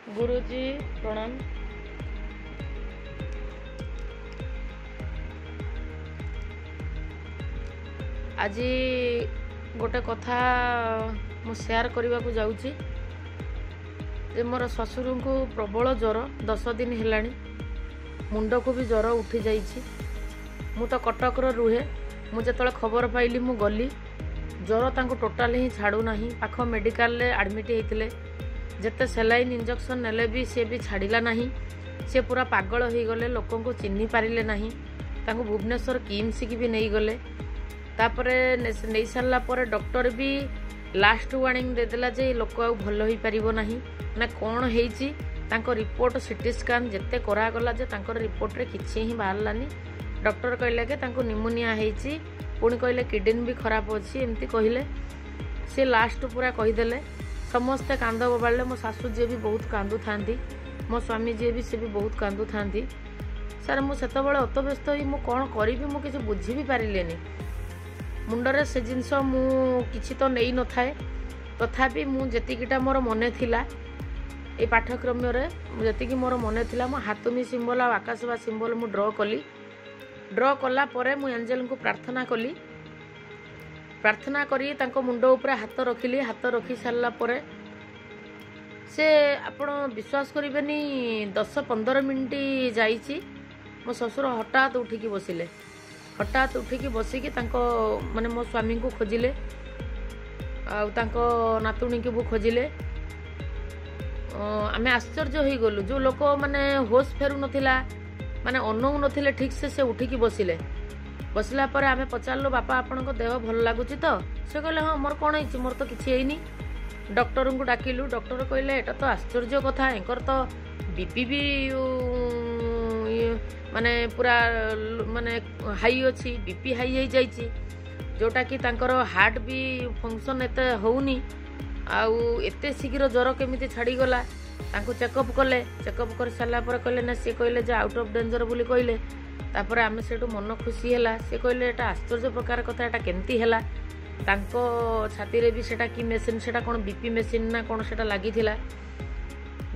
गुरुजी प्रणाम। आज गोटे कथा मु शेयर करने को जाऊँगी। मोर ससुर को प्रबल ज्वर 10 दिन है, मुंड को भी ज्वर उठी जाइए। मु तो कटक रुहे। मुझे खबर पाइली मु गली। ज्वर तांको टोटाल ही छाड़ूना। पाख मेडिकल एडमिट होते जिते सेलाइन इंजेक्शन नेले भी सी भी छाड़ा ना। सी पूरा पागल हो गले। लोक को चिन्ह पारे ना। भुवनेश्वर किम्स की भी नहीं गले। तापर नहीं सारा पर डॉक्टर भी लास्ट वार्निंग देदेला जे लोक आ भल हो पार ना। ना कौन हो रिपोर्ट सीटी स्कान जिते करागला जे रिपोर्ट रे किसी ही बाहरलानी। डॉक्टर कहले कि निमोनिया होती, पुणी कहले किडनी भी खराब अच्छी एमती कहले। सी लास्ट पूरा कहीदेले। समस्ते कांद बबाड़े। मो सासू जी भी बहुत कांदु था, मो स्वामी जी भी सी भी बहुत कांदु था। सर मुझे अत व्यस्त हुई मु कौन करी मुझे बुझी भी पारे। मुंडरे से जिनस मुझी तो नहीं न थाए। तथापि मुझीटा मोर मन थिला ये पाठ्यक्रम जी मोर मन थिला मो हाथुनी सिंबल और आकाशवा सिंबल मु ड्र कली। ड्र कला परे मु एंजेल को प्रार्थना कली। प्रार्थना करी तांको मुंड ऊपर हाथ रखिली। हाथ रखी सारा परे से आपण विश्वास करेनि 10-15 मिनिट जाइए मो ससुर हठात उठिकी बसिले। हठात उठिकी बसिकी माने मो स्वामी को खोजिले आउ नातुणी को खोजिले। आमे आश्चर्य हो गलु। जो लोक माने होश फेरु नथिला माने अनौ नथिले ठीक से उठिकी बसिले। बसला पर आमे पचारलु बापा आपण को देह भल लगुच तो से कहले हाँ मोर कौन है मोर तो किसी है। डॉक्टर को डाकिलु। डॉक्टर कहले एटा तो आश्चर्य कथा एंकर तो बीपी भी माने पूरा माने हाई अच्छी। बीपी हाई हो जाइए जोटा कि तांकर हार्ट भी फंक्शन एते होउनी। आउ एते शीघ्र ज्वर केमिति छाड़ीगला। तांको चेकअप कले। चेकअप कर सारा पर कहले ना सी कहले जे आउट ऑफ डेंजर बोली कहले। तापर आमे सेठू मन खुशी है। सी कहले एटा आश्चर्य प्रकार कथा एटा केमती है। तांको छाती रे भी सेटा की मेसिन सेटा कोन बीपी मेसिन ना कोन सेटा लागी थिला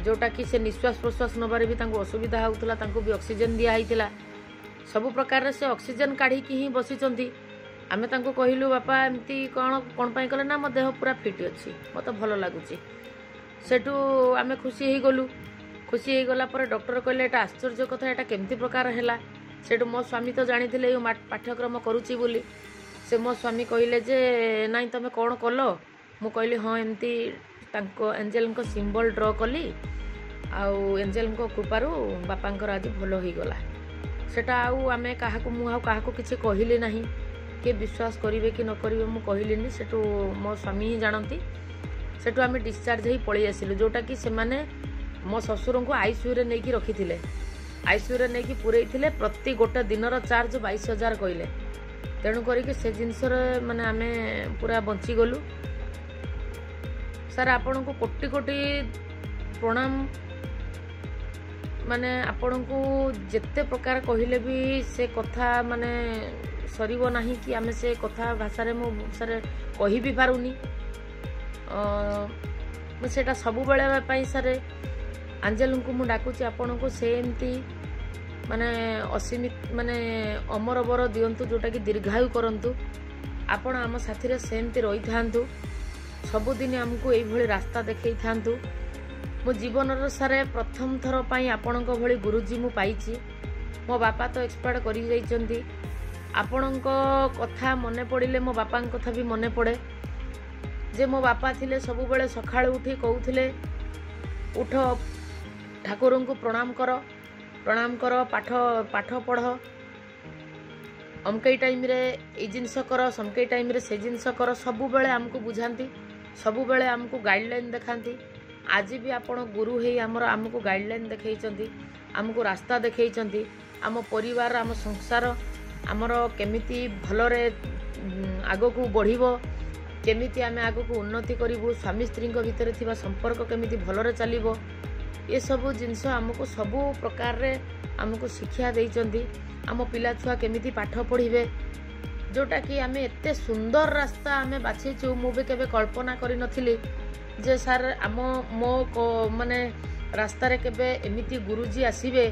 जोटा कि से निश्वास प्रश्वास नबारे भी तांको असुविधा होउतला। तांको भी ऑक्सीजन दिया हितिला। सब प्रकार से ऑक्सीजन काढ़ी की ही बसिचंती। आमे तांको कहिलु बापा एमती कोन पई कहले ना मो देह पूरा फिट अछि मते भलो लागुची। सेठू आमे खुशी हो गलु। खुशी हो गला पर डॉक्टर कहले एटा आश्चर्य कथा एटा केमती प्रकार हैला। सेठू मो स्वामी तो जानी थे पाठ्यक्रम करुच्ची बोली। से मो स्वामी कहले जे नाई तमे कौन कल। मु कहली हाँ एमती एंजेल को सिंबल ड्र कली आउ एंजेल को कृपारू बापांकर आज भल हो गला। सेटा आउ आमे काहाकू मु आउ काहाकू किछि कहली नाही। के विश्वास करिवे कि न करिवे मु कहलिनी। सेठू मो स्वामी ही जानती। सेठू आमे डिस्चार्ज ही पळी आसिलु जोटा कि से माने मो ससुर को आईसीयू रे नेकी रखिथिले। आईसीयू रे नेकी पुरई थिले। प्रति गोटे दिनर चार्ज 22,000 कहले। तेणु करिके से जिनस माने आमे पूरा बंची गलु। सर आपण को कोटि कोटि प्रणाम। माने आपण को जेते प्रकार कहले भी से कथा माने सरीब नाही कि आमे से कथा भाषा रे मो सर कहि भी पारुनी। सेटा सबु बेले पई सर एंजेल को मु डाकुची आपण को से एमती माने असीमित माने अमर बर दियंतु जोटा कि दीर्घायु करंतु। आपण आम साथी रे सेमती रही थांतु। सबुदिन आमको एई भली रास्ता देखई थांतु। मो जीवन सारे प्रथम थर पई आपण को भली गुरुजी मु पाइची। मो बापा तो एक्सपायर करी जाइचंती। आपण को कथा मने पड़िले मो बापा कथा भी मने पड़े जे मो बापा थिले सबु बेले सखाळ उठी कहउथिले उठ ठाकुर को प्रणाम कर पाठ पाठ पढ़। अमकई टाइम रे ए जिनस कर समकई टाइम रे से जिनस कर। सबु बेले हमको बुझांती। सबु बेले हमको गाइडलाइन देखांती। आज भी आपण गुरु हे हमको गाइडलाइन देखैचंती। हमको रास्ता देखैचंती। आम परिवार आम संसार आमर केमिति भलरे आगो को बढ़िबो केमिति आमे आगो को उन्नति करिवु। स्वामी स्त्री भितर थिबा संपर्क केमिति भलरे चलिबो ये सब जिनस आमको सबु प्रकार रे आमको शिक्षा देइचंती। आम पिला छुआ केमिति पाठ पढ़िबे जोटा कि आमे एते सुंदर रास्ता आमे बाछिचु। मु भी केबे कल्पना करि नथिली जे सर आम मो माने ରାସ୍ତାରେ କେବେ ଏମିତି ଗୁରୁଜୀ ଆସିବେ,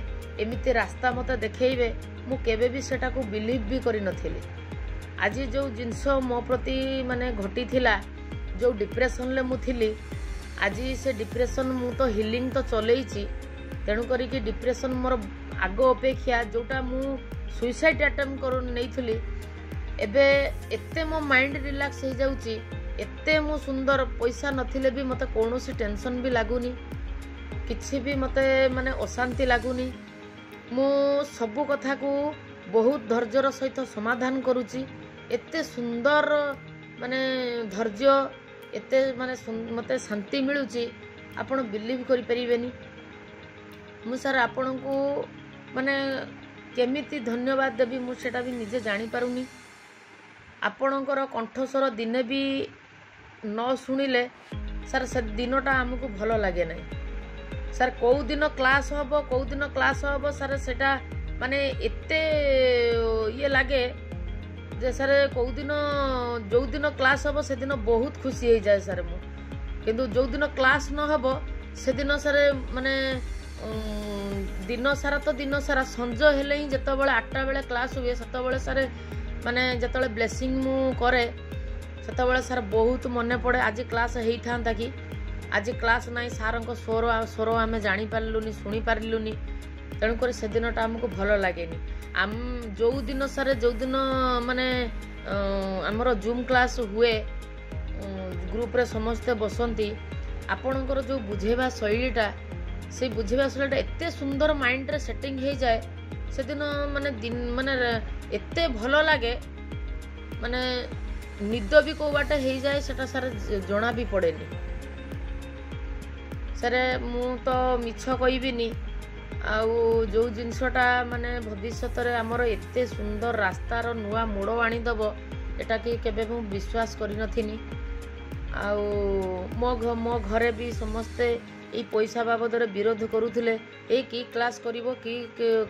ଏମିତି ରାସ୍ତା ମୋତେ ଦେଖେଇବେ, ମୁଁ କେବେ ବି ସେଟାକୁ ବିଲିଭ୍ ବି କରିନଥିଲି। ଆଜି ଯେଉଁ ଜିନିଷ ମୋ ପ୍ରତି ମାନେ ଘଟିଥିଲା, ଯେଉଁ ଡିପ୍ରେସନ୍ରେ ମୁଁ ଥିଲି, ଆଜି ସେ ଡିପ୍ରେସନ୍ ମୁଁ ତ ହିଲିଂ ତ ଚଲେଇଛି। ତେଣୁ କରିକି ଡିପ୍ରେସନ୍ ମୋର ଆଗ ଅପେକ୍ଷା ଯେଉଁଟା ମୁଁ ସୁଇସାଇଡ୍ ଆଟେମ୍ପ୍ଟ ନେଇଥିଲି, ଏବେ ଏତେ ମୋ ମାଇଣ୍ଡ ରିଲାକ୍ସ ହେଇଯାଉଛି, ଏତେ ମୁଁ ସୁନ୍ଦର, ପଇସା ନଥିଲେ ବି ମୋତେ କୌଣସି ଟେନସନ୍ ବି ଲାଗୁନି, କିଛି ବି ମୋତେ ମାନେ ଅଶାନ୍ତି ଲାଗୁନି। ମୁଁ ସବୁ କଥାକୁ ବହୁତ ଧୈର୍ଯ୍ୟର ସହିତ ସମାଧାନ କରୁଛି। ଏତେ ସୁନ୍ଦର ମାନେ ଧୈର୍ଯ୍ୟ, ଏତେ ମାନେ ମୋତେ ଶାନ୍ତି ମିଳୁଛି, ଆପଣ ବିଲିଭ୍ କରିପାରିବେନି। ମୁଁ ସାର୍ ଆପଣଙ୍କୁ ମାନେ କେମିତି ଧନ୍ୟବାଦ ଦେବି ମୁଁ ସେଇଟା ବି ନିଜେ ଜାଣିପାରୁନି। ଆପଣଙ୍କର କଣ୍ଠସ୍ୱର ଦିନେ ବି ନ ଶୁଣିଲେ ସାର୍ ସେ ଦିନଟା ଆମକୁ ଭଲ ଲାଗେ ନାହିଁ। ସାର୍ କେଉଁ ଦିନ କ୍ଲାସ୍ ହେବ, କେଉଁ ଦିନ କ୍ଲାସ୍ ହେବ ସାର୍, ସେଇଟା ମାନେ ଏତେ ଇଏ ଲାଗେ ଯେ ସାର୍ କେଉଁଦିନ ଯେଉଁଦିନ କ୍ଲାସ୍ ହେବ ସେଦିନ ବହୁତ ଖୁସି ହେଇଯାଏ ସାର୍ ମୁଁ। କିନ୍ତୁ ଯେଉଁଦିନ କ୍ଲାସ୍ ନ ହେବ ସେଦିନ ସାର୍ ମାନେ ଦିନ ସାରା ତ ଦିନ ସାରା, ସଞ୍ଜ ହେଲେ ହିଁ ଯେତେବେଳେ 8ଟା ବେଳେ କ୍ଲାସ୍ ହୁଏ ସେତେବେଳେ ସାର୍ ମାନେ ଯେତେବେଳେ ବ୍ଲେସିଂ ମୁଁ କରେ ସେତେବେଳେ ସାର୍ ବହୁତ ମନେ ପଡ଼େ ଆଜି କ୍ଲାସ୍ ହେଇଥାନ୍ତା କି, ଆଜି କ୍ଲାସ୍ ନାହିଁ, ସାର୍ଙ୍କ ସ୍ୱର ଆମେ ଜାଣିପାରିଲୁନି, ଶୁଣିପାରିଲୁନି। ତେଣୁକରି ସେଦିନଟା ଆମକୁ ଭଲ ଲାଗେନି। ଯେଉଁଦିନ ସାର୍ ଯେଉଁଦିନ ମାନେ ଆମର ଜୁମ୍ କ୍ଲାସ୍ ହୁଏ, ଗ୍ରୁପ୍ରେ ସମସ୍ତେ ବସନ୍ତି, ଆପଣଙ୍କର ଯେଉଁ ବୁଝେଇବା ଶୈଳୀଟା, ସେଇ ବୁଝେଇବା ଶୈଳୀଟା ଏତେ ସୁନ୍ଦର ମାଇଣ୍ଡରେ ସେଟିଂ ହେଇଯାଏ, ସେଦିନ ମାନେ ମାନେ ଏତେ ଭଲ ଲାଗେ, ମାନେ ନିଦ ବି କେଉଁ ବାଟେ ହେଇଯାଏ ସେଟା ସାର୍ ଜଣା ବି ପଡ଼େନି। ସାର୍ ମୁଁ ତ ମିଛ କହିବିନି, ଆଉ ଯେଉଁ ଜିନିଷଟା ମାନେ ଭବିଷ୍ୟତରେ ଆମର ଏତେ ସୁନ୍ଦର ରାସ୍ତାର ନୂଆ ମୋଡ଼ ଆଣିଦେବ, ଏଟା କି କେବେ ମୁଁ ବିଶ୍ୱାସ କରିନଥିଲି। ଆଉ ମୋ ଘରେ ବି ସମସ୍ତେ ଏଇ ପଇସା ବାବଦରେ ବିରୋଧ କରୁଥିଲେ, ଏଇ କି କ୍ଲାସ୍ କରିବ, କି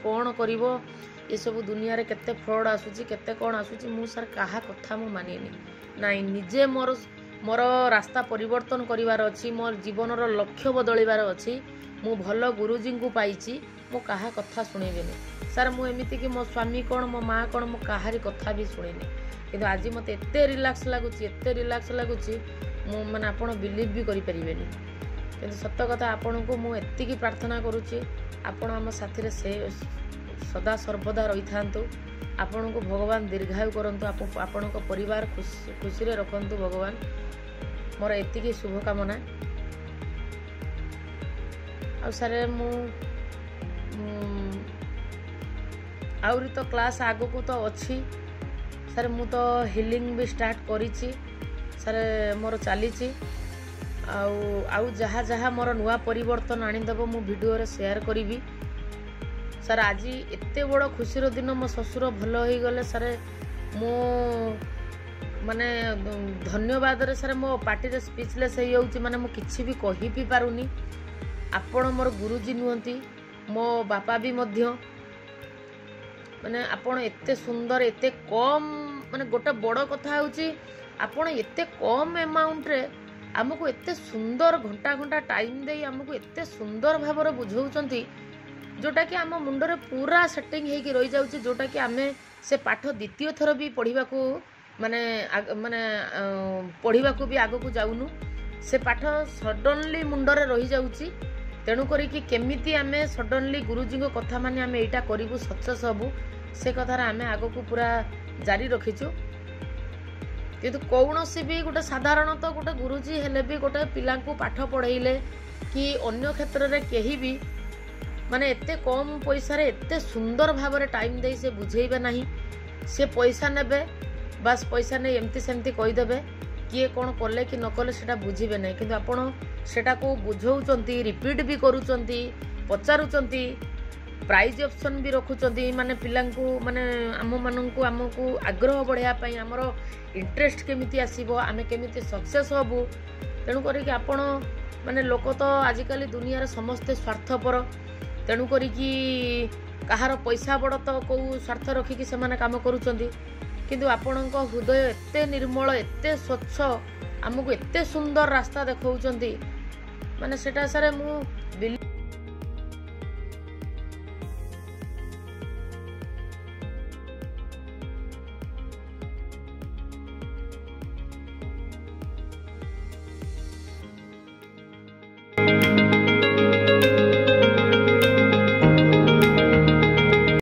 କ'ଣ କରିବ, ଏସବୁ ଦୁନିଆରେ କେତେ ଫ୍ରଡ୍ ଆସୁଛି, କେତେ କ'ଣ ଆସୁଛି। ମୁଁ ସାର୍ କାହା କଥା ମୁଁ ମାନିନି। ନାଇଁ, ନିଜେ ମୋର ରାସ୍ତା ପରିବର୍ତ୍ତନ କରିବାର ଅଛି, ମୋର ଜୀବନର ଲକ୍ଷ୍ୟ ବଦଳିବାର ଅଛି। ମୁଁ ଭଲ ଗୁରୁଜୀଙ୍କୁ ପାଇଛି, ମୁଁ କାହା କଥା ଶୁଣିବିନି। ସାର୍ ମୁଁ ଏମିତିକି ମୋ ସ୍ୱାମୀ କ'ଣ, ମୋ ମା' କ'ଣ, ମୁଁ କାହାରି କଥା ବି ଶୁଣିନି। କିନ୍ତୁ ଆଜି ମୋତେ ଏତେ ରିଲାକ୍ସ ଲାଗୁଛି, ଏତେ ରିଲାକ୍ସ ଲାଗୁଛି, ମୁଁ ମାନେ ଆପଣ ବିଲିଭ୍ ବି କରିପାରିବେନି। କିନ୍ତୁ ସତ କଥା ଆପଣଙ୍କୁ ମୁଁ ଏତିକି ପ୍ରାର୍ଥନା କରୁଛି, ଆପଣ ଆମ ସାଥିରେ ସେ ସଦା ସର୍ବଦା ରହିଥାନ୍ତୁ। ଆପଣଙ୍କୁ ଭଗବାନ ଦୀର୍ଘାୟୁ କରନ୍ତୁ, ଆପଣଙ୍କ ପରିବାର ଖୁସିରେ ରଖନ୍ତୁ ଭଗବାନ। ମୋର ଏତିକି ଶୁଭକାମନା। ଆଉ ସାର୍ ମୁଁ ଆହୁରି ତ କ୍ଲାସ୍ ଆଗକୁ ତ ଅଛି ସାର୍। ମୁଁ ତ ହିଲିଂ ବି ଷ୍ଟାର୍ଟ କରିଛି ସାର୍, ମୋର ଚାଲିଛି। ଆଉ ଯାହା ଯାହା ମୋର ନୂଆ ପରିବର୍ତ୍ତନ ଆଣିଦେବ ମୁଁ ଭିଡ଼ିଓରେ ସେୟାର କରିବି ସାର୍। ଆଜି ଏତେ ବଡ଼ ଖୁସିର ଦିନ, ମୋ ଶ୍ୱଶୁର ଭଲ ହେଇଗଲେ ସାର୍, ମୁଁ ମାନେ ଧନ୍ୟବାଦରେ ସାର୍ ମୋ ପାଟିରେ ସ୍ପିଚଲେସ୍ ହେଇଯାଉଛି, ମାନେ ମୁଁ କିଛି ବି କହି ବି ପାରୁନି। ଆପଣ ମୋର ଗୁରୁଜୀ ନୁହନ୍ତି, ମୋ ବାପା ବି ମଧ୍ୟ। ମାନେ ଆପଣ ଏତେ ସୁନ୍ଦର, ଏତେ କମ୍, ମାନେ ଗୋଟେ ବଡ଼ କଥା ହେଉଛି ଆପଣ ଏତେ କମ୍ ଆମାଉଣ୍ଟରେ ଆମକୁ ଏତେ ସୁନ୍ଦର ଘଣ୍ଟା ଘଣ୍ଟା ଟାଇମ୍ ଦେଇ ଆମକୁ ଏତେ ସୁନ୍ଦର ଭାବରେ ବୁଝାଉଛନ୍ତି, ଯେଉଁଟାକି ଆମ ମୁଣ୍ଡରେ ପୁରା ସେଟିଂ ହେଇକି ରହିଯାଉଛି, ଯେଉଁଟାକି ଆମେ ସେ ପାଠ ଦ୍ୱିତୀୟ ଥର ବି ପଢ଼ିବାକୁ ପଢ଼ିବାକୁ ବି ଆଗକୁ ଯାଉନୁ। ସେ ପାଠ ସଡନ୍ଲି ମୁଣ୍ଡରେ ରହିଯାଉଛି। ତେଣୁ କରିକି କେମିତି ଆମେ ସଡନ୍ଲି ଗୁରୁଜୀଙ୍କ କଥା ମାନେ ଆମେ ଏଇଟା କରିବୁ, ସକ୍ସେସ୍ ହେବୁ, ସେ କଥାରେ ଆମେ ଆଗକୁ ପୁରା ଜାରି ରଖିଛୁ। କିନ୍ତୁ କୌଣସି ବି ଗୋଟେ ସାଧାରଣତଃ ଗୋଟେ ଗୁରୁଜୀ ହେଲେ ବି ଗୋଟେ ପିଲାଙ୍କୁ ପାଠ ପଢ଼େଇଲେ କି ଅନ୍ୟ କ୍ଷେତ୍ରରେ କେହି ବି ମାନେ ଏତେ କମ୍ ପଇସାରେ ଏତେ ସୁନ୍ଦର ଭାବରେ ଟାଇମ୍ ଦେଇ ସେ ବୁଝେଇବେ ନାହିଁ। ସେ ପଇସା ନେବେ, ବାସ୍ ପଇସା ନେଇ ଏମିତି ସେମିତି କହିଦେବେ, କିଏ କ'ଣ କଲେ କି ନ କଲେ ସେଟା ବୁଝିବେ ନାହିଁ। କିନ୍ତୁ ଆପଣ ସେଟାକୁ ବୁଝାଉଛନ୍ତି, ରିପିଟ୍ ବି କରୁଛନ୍ତି, ପଚାରୁଛନ୍ତି, ପ୍ରାଇଜ୍ ଅପସନ୍ ବି ରଖୁଛନ୍ତି, ମାନେ ପିଲାଙ୍କୁ ମାନେ ଆମକୁ ଆଗ୍ରହ ବଢ଼ାଇବା ପାଇଁ, ଆମର ଇଣ୍ଟରେଷ୍ଟ କେମିତି ଆସିବ, ଆମେ କେମିତି ସକ୍ସେସ୍ ହେବୁ। ତେଣୁ କରିକି ଆପଣ ମାନେ ଲୋକ ତ ଆଜିକାଲି ଦୁନିଆରେ ସମସ୍ତେ ସ୍ୱାର୍ଥପର। ତେଣୁ କରିକି କାହାର ପଇସା ବଡ଼ ତ କେଉଁ ସ୍ୱାର୍ଥ ରଖିକି ସେମାନେ କାମ କରୁଛନ୍ତି। କିନ୍ତୁ ଆପଣଙ୍କ ହୃଦୟ ଏତେ ନିର୍ମଳ, ଏତେ ସ୍ୱଚ୍ଛ, ଆମକୁ ଏତେ ସୁନ୍ଦର ରାସ୍ତା ଦେଖାଉଛନ୍ତି, ମାନେ ସେଟା ସାର୍ ମୁଁ